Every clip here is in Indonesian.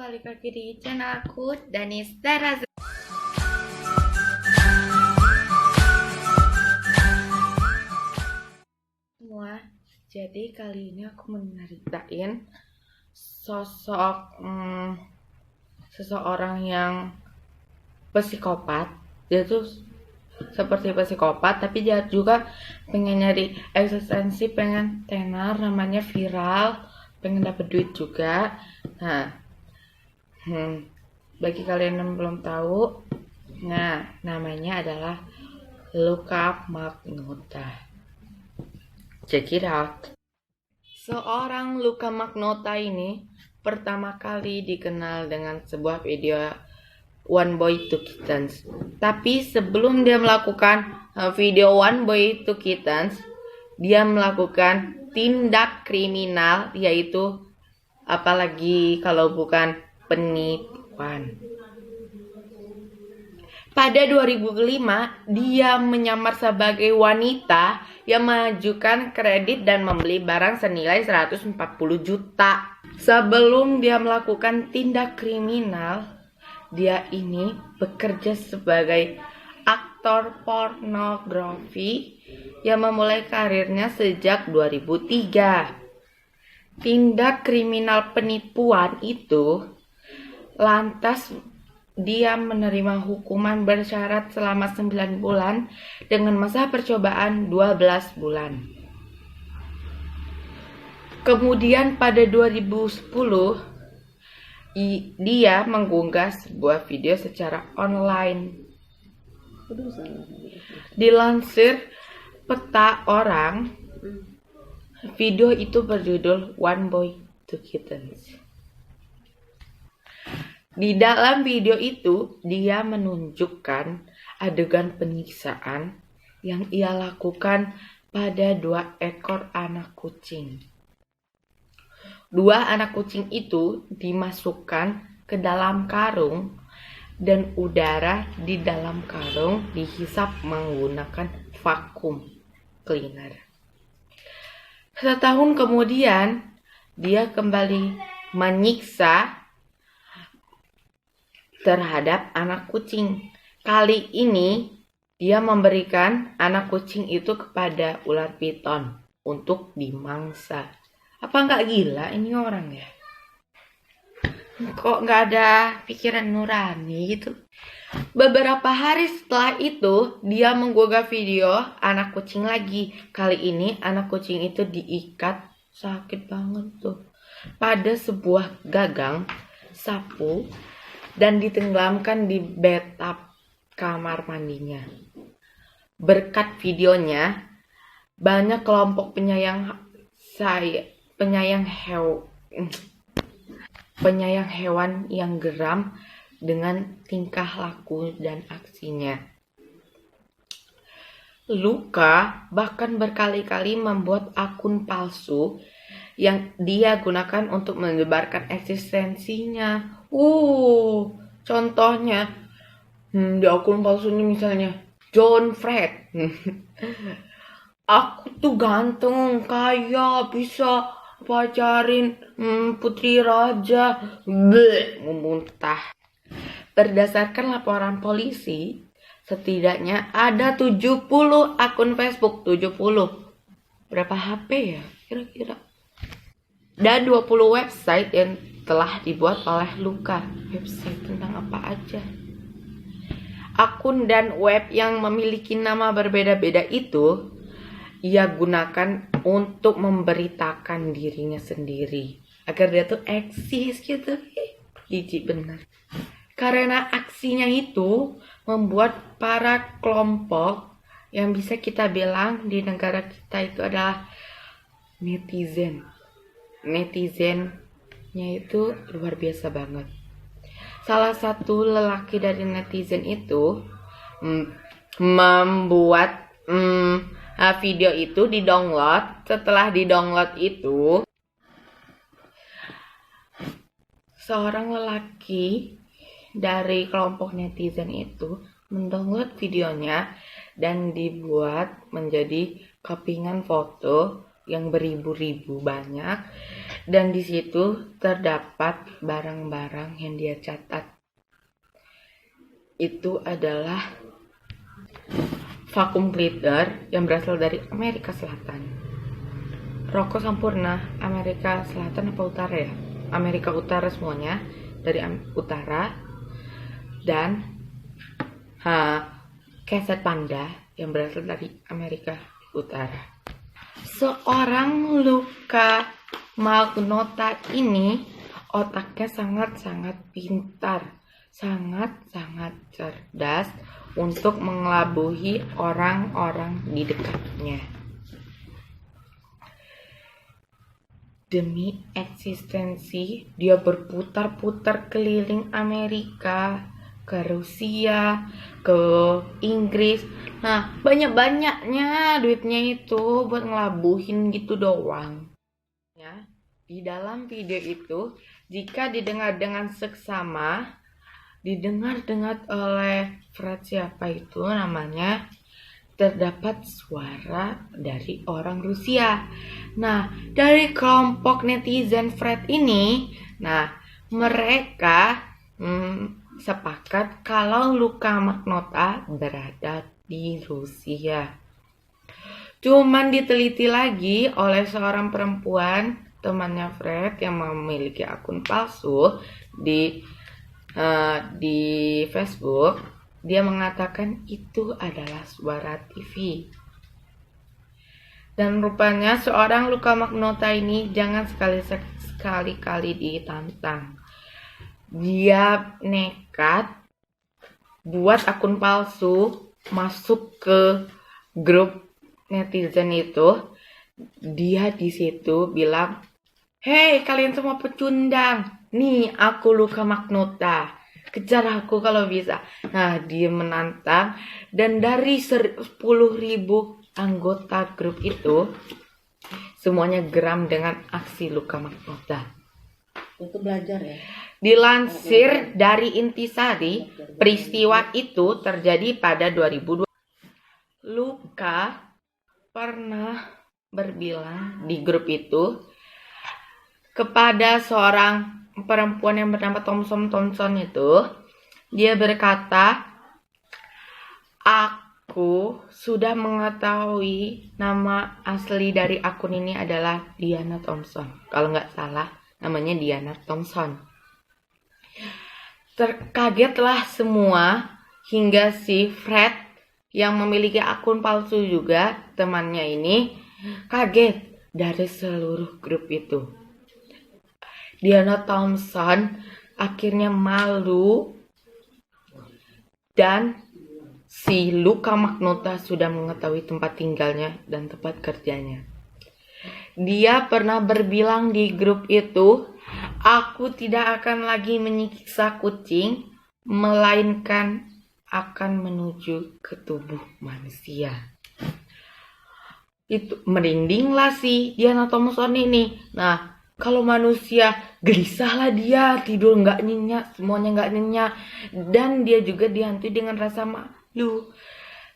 balik lagi di channel aku, Danis Teraza. Semua, jadi kali ini aku menceritain sosok seseorang yang psikopat. Dia tuh seperti psikopat, tapi dia juga pengen nyari eksistensi, pengen tenar, namanya viral, pengen dapet duit juga. Nah, bagi kalian yang belum tahu, namanya adalah Luka Magnotta. Check it out. Seorang Luka Magnotta ini pertama kali dikenal dengan sebuah video One Boy Two Kittens. Tapi sebelum dia melakukan video One Boy Two Kittens, dia melakukan tindak kriminal, yaitu apalagi kalau bukan penipuan. Pada 2005, dia menyamar sebagai wanita yang mengajukan kredit dan membeli barang senilai 140 juta. Sebelum dia melakukan tindak kriminal, dia ini bekerja sebagai aktor pornografi yang memulai karirnya sejak 2003. Tindak kriminal penipuan itu lantas dia menerima hukuman bersyarat selama 9 bulan dengan masa percobaan 12 bulan. Kemudian pada 2010 dia mengunggah sebuah video secara online. Dilansir Peta Orang, video itu berjudul One Boy Two Kittens. Di dalam video itu, dia menunjukkan adegan penyiksaan yang ia lakukan pada 2 ekor anak kucing. 2 anak kucing itu dimasukkan ke dalam karung dan udara di dalam karung dihisap menggunakan vacuum cleaner. Setahun kemudian, dia kembali menyiksa terhadap anak kucing. Kali ini dia memberikan anak kucing itu kepada ular piton untuk dimangsa. Apa nggak gila ini orang ya? Kok nggak ada pikiran nurani gitu? Beberapa hari setelah itu, dia mengunggah video anak kucing lagi. Kali ini anak kucing itu diikat, sakit banget tuh, pada sebuah gagang sapu dan ditenggelamkan di bathtub kamar mandinya. Berkat videonya, banyak kelompok penyayang hewan yang geram dengan tingkah laku dan aksinya. Luka bahkan berkali-kali membuat akun palsu yang dia gunakan untuk menyebarkan eksistensinya. Contohnya di akun palsunya misalnya John Fred. Aku tuh ganteng, kaya, bisa pacarin putri raja. Memuntah. Berdasarkan laporan polisi, setidaknya ada 70 akun Facebook. 70. Berapa HP ya kira-kira? Dan 20 website yang telah dibuat oleh Luka. Website tentang apa aja? Akun dan web yang memiliki nama berbeda-beda itu ia gunakan untuk memberitakan dirinya sendiri agar dia tuh eksis gitu. Jijik bener. Karena aksinya itu membuat para kelompok yang bisa kita bilang di negara kita itu adalah netizen. Netizennya itu luar biasa banget. Salah satu lelaki dari netizen itu membuat video itu di-download. Setelah di-download itu, seorang lelaki dari kelompok netizen itu mendownload videonya dan dibuat menjadi kepingan foto yang beribu-ribu banyak, dan di situ terdapat barang-barang yang dia catat. Itu adalah vacuum cleaner yang berasal dari Amerika Selatan. Rokok Sampurna Amerika Selatan apa utara ya? Amerika Utara semuanya, dari utara. Dan keset panda yang berasal dari Amerika Utara. Seorang Luka Magnotta ini otaknya sangat-sangat pintar, sangat-sangat cerdas untuk mengelabui orang-orang di dekatnya. Demi eksistensi, dia berputar-putar keliling Amerika, ke Rusia, ke Inggris. Nah, banyak-banyaknya duitnya itu buat ngelabuhin gitu doang. Ya, di dalam video itu, jika didengar dengan seksama, didengar-dengar oleh Fred, siapa itu namanya, terdapat suara dari orang Rusia. Nah, dari kelompok netizen Fred ini, mereka sepakat kalau Luka Magnotta berada di Rusia. Cuman diteliti lagi oleh seorang perempuan, temannya Fred, yang memiliki akun palsu di Facebook. Dia mengatakan itu adalah suara TV. Dan rupanya seorang Luka Magnotta ini jangan sekali-kali ditantang. Dia nekat buat akun palsu, masuk ke grup netizen itu. Dia di situ bilang, "Hei kalian semua pecundang, nih aku Luka Magnotta, kejar aku kalau bisa." Nah, dia menantang, dan dari 10.000 anggota grup itu semuanya geram dengan aksi Luka Magnotta. Itu belajar ya. Dilansir dari Intisari, peristiwa itu terjadi pada 2002. Luka pernah berbilang di grup itu kepada seorang perempuan yang bernama Thompson itu. Dia berkata, "Aku sudah mengetahui nama asli dari akun ini adalah Diana Thompson. Kalau nggak salah, namanya Diana Thompson." Terkagetlah semua, hingga si Fred yang memiliki akun palsu juga, temannya ini, kaget dari seluruh grup itu. Diana Thompson akhirnya malu, dan si Luka Magnotta sudah mengetahui tempat tinggalnya dan tempat kerjanya. Dia pernah berbilang di grup itu, "Aku tidak akan lagi menyiksa kucing, melainkan akan menuju ke tubuh manusia." Itu merindinglah si Diana Thompson ini. Nah, kalau manusia, gelisahlah dia, tidur nggak nyenyak, semuanya nggak nyenyak, dan dia juga dihantui dengan rasa malu.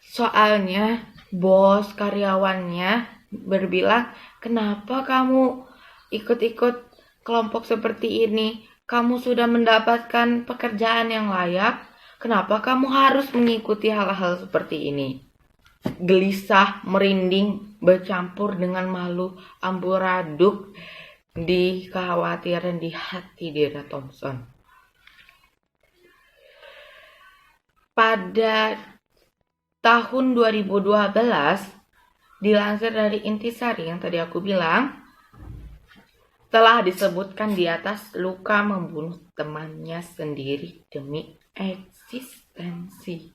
Soalnya bos karyawannya berbilang, "Kenapa kamu ikut-ikut kelompok seperti ini? Kamu sudah mendapatkan pekerjaan yang layak. Kenapa kamu harus mengikuti hal-hal seperti ini?" Gelisah, merinding, bercampur dengan malu, amburaduk di kekhawatiran di hati Diana Thompson. Pada tahun 2012, dilansir dari Intisari yang tadi aku bilang, telah disebutkan di atas, Luka membunuh temannya sendiri demi eksistensi.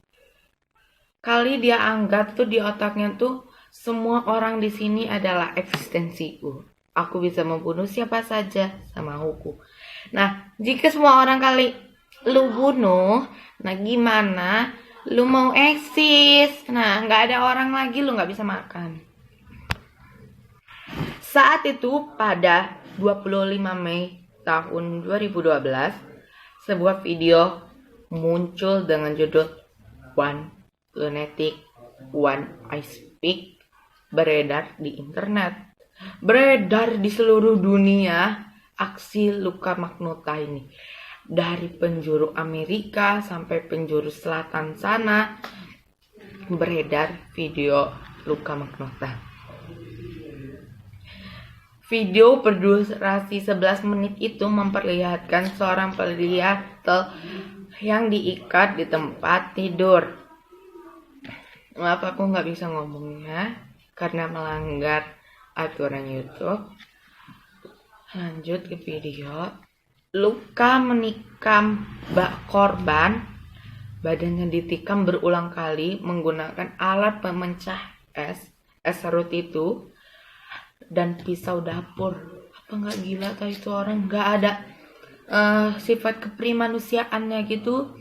Kali dia anggap tuh di otaknya tuh, semua orang di sini adalah eksistensiku. Aku bisa membunuh siapa saja sama hukum. Nah, jika semua orang kali lu bunuh, nah gimana? Lu mau eksis? Nah, nggak ada orang lagi, lu nggak bisa makan. Saat itu pada 25 Mei tahun 2012, sebuah video muncul dengan judul One Lunatic, One I Speak beredar di internet. Beredar di seluruh dunia aksi Luka Magnotta ini. Dari penjuru Amerika sampai penjuru selatan sana beredar video Luka Magnotta. Video berdurasi 11 menit itu memperlihatkan seorang pria yang diikat di tempat tidur. Maaf, aku nggak bisa ngomongnya karena melanggar aturan YouTube. Lanjut ke video. Luka menikam korban, badannya ditikam berulang kali menggunakan alat pemecah es serut itu, dan pisau dapur. Apa nggak gila tuh itu orang? Nggak ada sifat keprimanusiaannya gitu.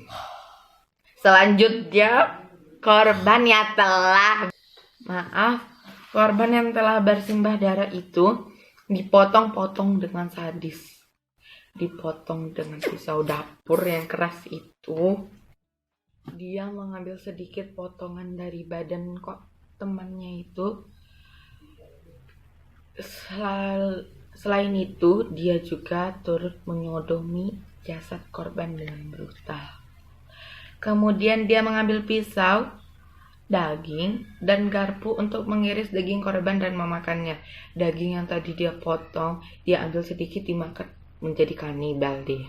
Selanjutnya korban yang telah bersimbah darah itu dipotong-potong dengan sadis. Dipotong dengan pisau dapur yang keras itu. Dia mengambil sedikit potongan dari badan temannya itu. Selain itu, dia juga turut menyodomi jasad korban dengan brutal. Kemudian dia mengambil pisau, daging, dan garpu untuk mengiris daging korban dan memakannya. Daging yang tadi dia potong, dia ambil sedikit dimakan, menjadi kanibal dia.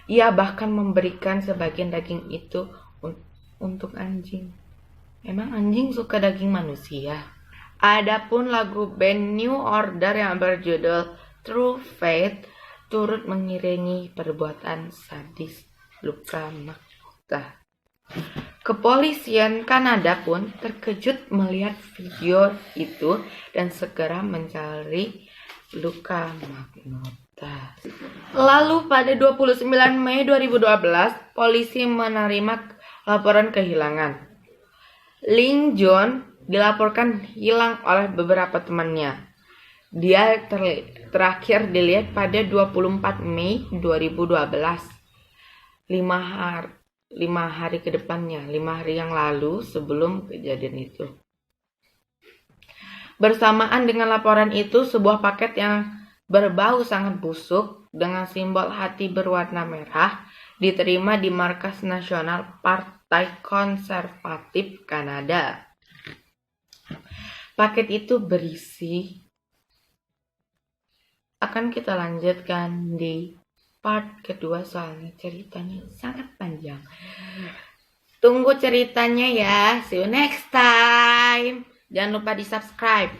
Ia bahkan memberikan sebagian daging itu untuk anjing. Emang anjing suka daging manusia? Adapun lagu band New Order yang berjudul True Faith turut mengiringi perbuatan sadis Luka Magnotta. Kepolisian Kanada pun terkejut melihat video itu dan segera mencari Luka Magnotta. Lalu pada 29 Mei 2012, polisi menerima laporan kehilangan. Ling John dilaporkan hilang oleh beberapa temannya. Dia terakhir dilihat pada 24 Mei 2012. 5 hari ke depannya, 5 hari yang lalu sebelum kejadian itu. Bersamaan dengan laporan itu, sebuah paket yang berbau sangat busuk dengan simbol hati berwarna merah diterima di Markas Nasional Partai Konservatif Kanada. Paket itu berisi, akan kita lanjutkan di part kedua soalnya ceritanya sangat panjang. Tunggu ceritanya ya. See you next time. Jangan lupa di subscribe.